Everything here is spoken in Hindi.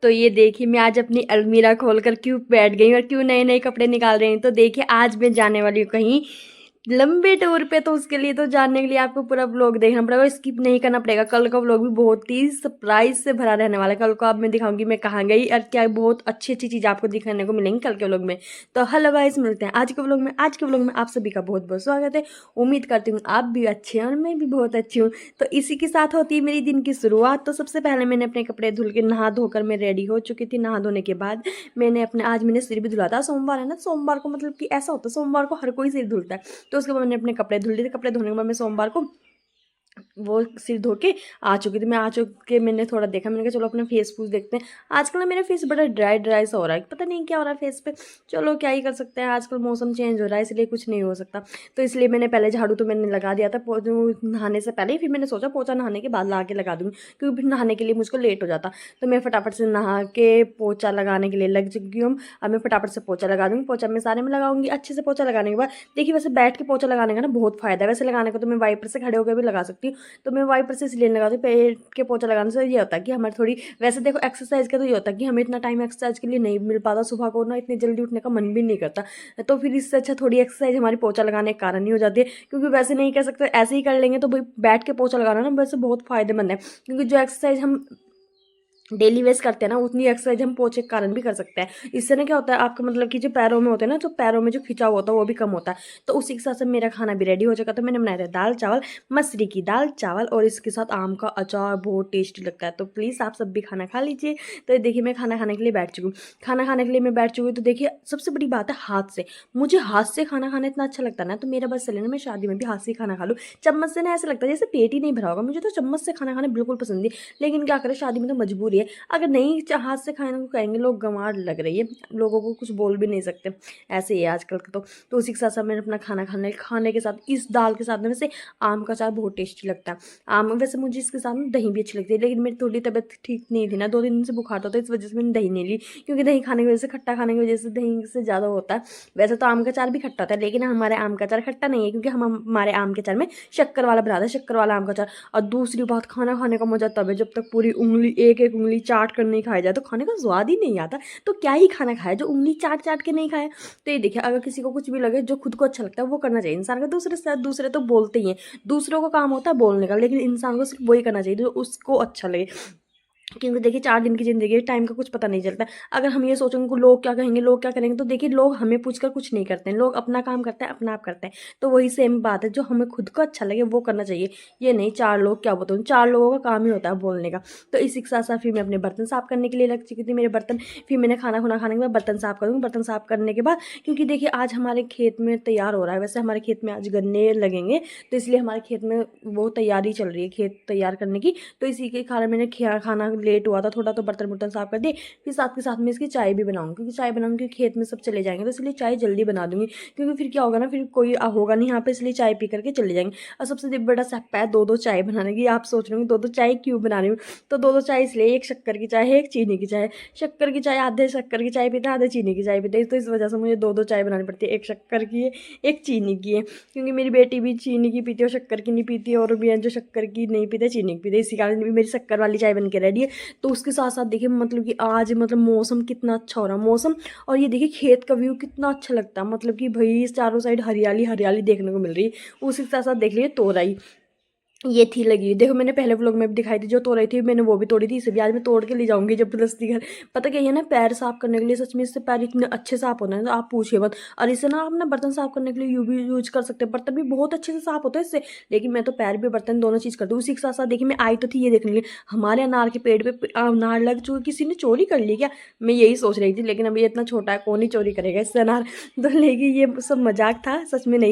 तो ये देखिए मैं आज अपनी अलमीरा खोल कर क्यों बैठ गई और क्यों नए नए कपड़े निकाल रही हूँ। तो देखिए आज मैं जाने वाली हूँ कहीं लंबे टूर पे। तो उसके लिए तो जानने के लिए आपको पूरा व्लॉग देखना पड़ेगा, स्किप नहीं करना पड़ेगा। कल का व्लॉग भी बहुत ही सरप्राइज से भरा रहने वाला है। कल को आप मैं दिखाऊंगी मैं कहाँ गई और क्या बहुत अच्छी अच्छी चीज़ आपको दिखाने को मिलेंगी कल के व्लॉग में। तो हेलो गाइस, मिलते हैं आज के व्लॉग में। आज के व्लॉग में आप सभी का बहुत बहुत स्वागत है। उम्मीद करती हूँ आप भी अच्छे हैं और मैं भी बहुत अच्छी हूँ। तो इसी के साथ होती है मेरी दिन की शुरुआत। तो सबसे पहले मैंने अपने कपड़े धुल के नहा धोकर मैं रेडी हो चुकी थी। नहा धोने के बाद आज मैंने सिर भी धुला था। सोमवार है ना, सोमवार को मतलब कि ऐसा होता है, सोमवार को हर कोई सिर धुलता है। तो उसके बाद मैंने अपने कपड़े धुल लिए थे। कपड़े धोने के बाद मैं सोमवार को वो सिर धो के आ चुकी थी। मैं आ चुके मैंने थोड़ा देखा, मैंने कहा चलो अपना फेस फूस देखते हैं। आजकल ना मेरा फेस बड़ा ड्राई ड्राई सा हो रहा है, पता नहीं क्या हो रहा है फेस पे। चलो क्या ही कर सकते हैं, आजकल मौसम चेंज हो रहा है इसलिए कुछ नहीं हो सकता। तो इसलिए मैंने पहले झाड़ू तो मैंने लगा दिया था नहाने से पहले ही। फिर मैंने सोचा पोछा नहाने के बाद ला के लगा दूँगी, क्योंकि फिर नहाने के लिए मुझको लेट हो जाता। तो मैं फटाफट से नहा के पोछा लगाने के लिए लग चुकी हूँ। अब मैं फटाफट से पोछा लगा दूँगी। पोछा मैं सारे में लगाऊंगी अच्छे से। पोछा लगाने के बाद देखिए वैसे बैठ के पोछा लगाने का ना बहुत फायदा है। वैसे लगाने को तो मैं वाइपर से खड़े होकर भी लगा सकती हूँ। तो मैं वाइपर से इसलिए लगाती हूँ। पेट के पोछा लगाने से ये होता है कि हमारी थोड़ी, वैसे देखो एक्सरसाइज का तो ये होता है कि हमें इतना टाइम एक्सरसाइज के लिए नहीं मिल पाता। सुबह को ना इतनी जल्दी उठने का मन भी नहीं करता। तो फिर इससे अच्छा थोड़ी एक्सरसाइज हमारी पोछा लगाने के कारण ही हो जाती है। क्योंकि वैसे नहीं कर सकते, ऐसे ही कर लेंगे तो भाई बैठ के पोछा लगाना ना वैसे बहुत फायदेमंद है। क्योंकि जो एक्सरसाइज हम डेली वेज करते हैं ना उतनी एक्सरसाइज हम पोछे के कारण भी कर सकते हैं। इससे ना क्या होता है आपका मतलब कि जो पैरों में होते हैं ना, तो पैरों में जो खिंचाव होता है वो भी कम होता है। तो उसी के साथ साथ मेरा खाना भी रेडी हो चुका। तो मैंने बनाया था दाल चावल, मसूरी की दाल चावल, और इसके साथ आम का अचार बहुत टेस्टी लगता है। तो प्लीज़ आप सब भी खाना खा लीजिए। तो देखिए मैं खाना खाने के लिए बैठ चुकी हूँ। खाना खाने के लिए मैं बैठ चुकी हूँ। तो देखिए सबसे बड़ी बात है हाथ से, मुझे हाथ से खाना खाना इतना अच्छा लगता है ना। तो मेरा बस चले ना मैं शादी में भी हाथ से ही खाना खा लूँ। चम्मच से ना ऐसा लगता है जैसे पेट ही नहीं भरा होगा। मुझे तो चम्मच से खाना खाना बिल्कुल पसंद नहीं, लेकिन क्या करें शादी में तो मजबूरी है। अगर नहीं हाथ से खाने को कहेंगे लोग गंवार लग रही है, लोगों को कुछ बोल भी नहीं सकते, ऐसे ही है आजकल का। तो उसी के साथ साथ मैंने अपना खाना खाने के साथ इस दाल के साथ में वैसे आम का अचार बहुत टेस्टी लगता है। आम वैसे मुझे इसके साथ में दही भी अच्छी लगती है, लेकिन मेरी थोड़ी तबीयत ठीक नहीं थी ना, 2 दिन से बुखार था, तो इस वजह से मैंने दही नहीं ली। क्योंकि दही खाने की वजह से, खट्टा खाने की वजह से दही से ज़्यादा होता है। वैसे तो आम का अचार भी खट्टा होता है, लेकिन हमारे आम का अचार खट्टा नहीं है, क्योंकि हमारे आम के अचार में शक्कर वाला बनाते हैं, शक्कर वाला आम का अचार। और दूसरी बात, खाना खाने का मजा तब है जब तक पूरी उंगली एक एक उंगली चाट कर नहीं खाई जाए, तो खाने का स्वाद ही नहीं आता। तो क्या ही खाना खाया जो उंगली चाट चाट के नहीं खाया। तो ये देखिए अगर किसी को कुछ भी लगे जो खुद को अच्छा लगता है वो करना चाहिए इंसान का। दूसरे से दूसरे तो बोलते ही हैं, दूसरों का काम होता है बोलने का, लेकिन इंसान को सिर्फ वही करना चाहिए जो उसको अच्छा लगे। क्योंकि देखिए 4 दिन की ज़िंदगी है, टाइम का कुछ पता नहीं चलता। अगर हम ये सोचेंगे कि लोग क्या कहेंगे, लोग क्या करेंगे, तो देखिए लोग हमें पूछकर कुछ नहीं करते हैं। लोग अपना काम करते हैं, अपना आप करते हैं। तो वही सेम बात है, जो हमें खुद को अच्छा लगे वो करना चाहिए। ये नहीं 4 लोग क्या बोलते हैं, 4 लोगों का काम ही होता है बोलने का। तो इसी के साथ साथ फिर मैं अपने बर्तन साफ़ करने के लिए लग चुकी थी। मेरे बर्तन फिर मैंने खाना खुना खाने के बाद बर्तन साफ़ करूँगी। बर्तन साफ़ करने के बाद, क्योंकि देखिए आज हमारे खेत में तैयार हो रहा है, वैसे हमारे खेत में आज गन्ने लगेंगे, तो इसलिए हमारे खेत में वो तैयारी चल रही है खेत तैयार करने की। तो इसी के कारण मैंने खाना लेट हुआ था थोड़ा, तो बर्तन वर्तन साफ कर दिए। फिर साथ के साथ में इसकी चाय भी बनाऊंगी, क्योंकि चाय बनाऊंगी क्योंकि खेत में सब चले जाएंगे, तो इसलिए चाय जल्दी बना दूंगी। क्योंकि फिर क्या होगा ना, फिर कोई होगा नहीं यहाँ पे, इसलिए चाय पी करके चले जाएंगे। और सबसे बड़ा सप्पा है 2-2 चाय बनाने की। आप सोच रहे हो 2-2 चाय क्यों बना रही हूँ, तो 2-2 चाय इसलिए, एक शक्कर की चाय है एक चीनी की चाय। शक्कर की चाय आधे शक्कर की चाय पीते हैं, आधे चीनी की चाय पीते हैं, तो इस वजह से मुझे 2-2 चाय बनानी पड़ती है। एक शक्कर की है एक चीनी की है, क्योंकि मेरी बेटी भी चीनी की पीती है और शक्कर की नहीं पीती है, और भी हैं जो शक्कर की नहीं पीते चीनी की पीते, इसी कारण मेरी शक्कर वाली चाय बन के रेडी है। तो उसके साथ साथ देखिए मतलब कि आज मतलब मौसम कितना अच्छा हो रहा है मौसम, और ये देखिए खेत का व्यू कितना अच्छा लगता है। मतलब कि भाई चारों साइड हरियाली हरियाली देखने को मिल रही है। उसी के साथ साथ देख लीजिए तोरई, ये थी लगी, देखो मैंने पहले व्लॉग में भी दिखाई थी, जो तोड़ई थी मैंने वो भी तोड़ी थी। इसे भी आज मैं तोड़ के ले जाऊंगी जबरदस्ती घर। पता क्या है ना, पैर साफ करने के लिए सच में इससे पैर इतने अच्छे साफ होते हैं तो आप पूछिए मत। और इसे ना आप ना बर्तन साफ करने के लिए यू भी यूज कर सकते हैं, बर्तन भी बहुत अच्छे से साफ होता है इससे। लेकिन मैं तो पैर भी बर्तन दोनों चीज़ करती हूँ। उसी के साथ साथ देखिए मैं आई तो थी ये देखने के लिए, हमारे अनार के पेड़ पे अनार लग चुके, किसी ने चोरी कर ली क्या, मैं यही सोच रही थी। लेकिन अभी इतना छोटा है कौन ही चोरी करेगा इससे अनार, तो लेकिन ये सब मजाक था, सच में नहीं।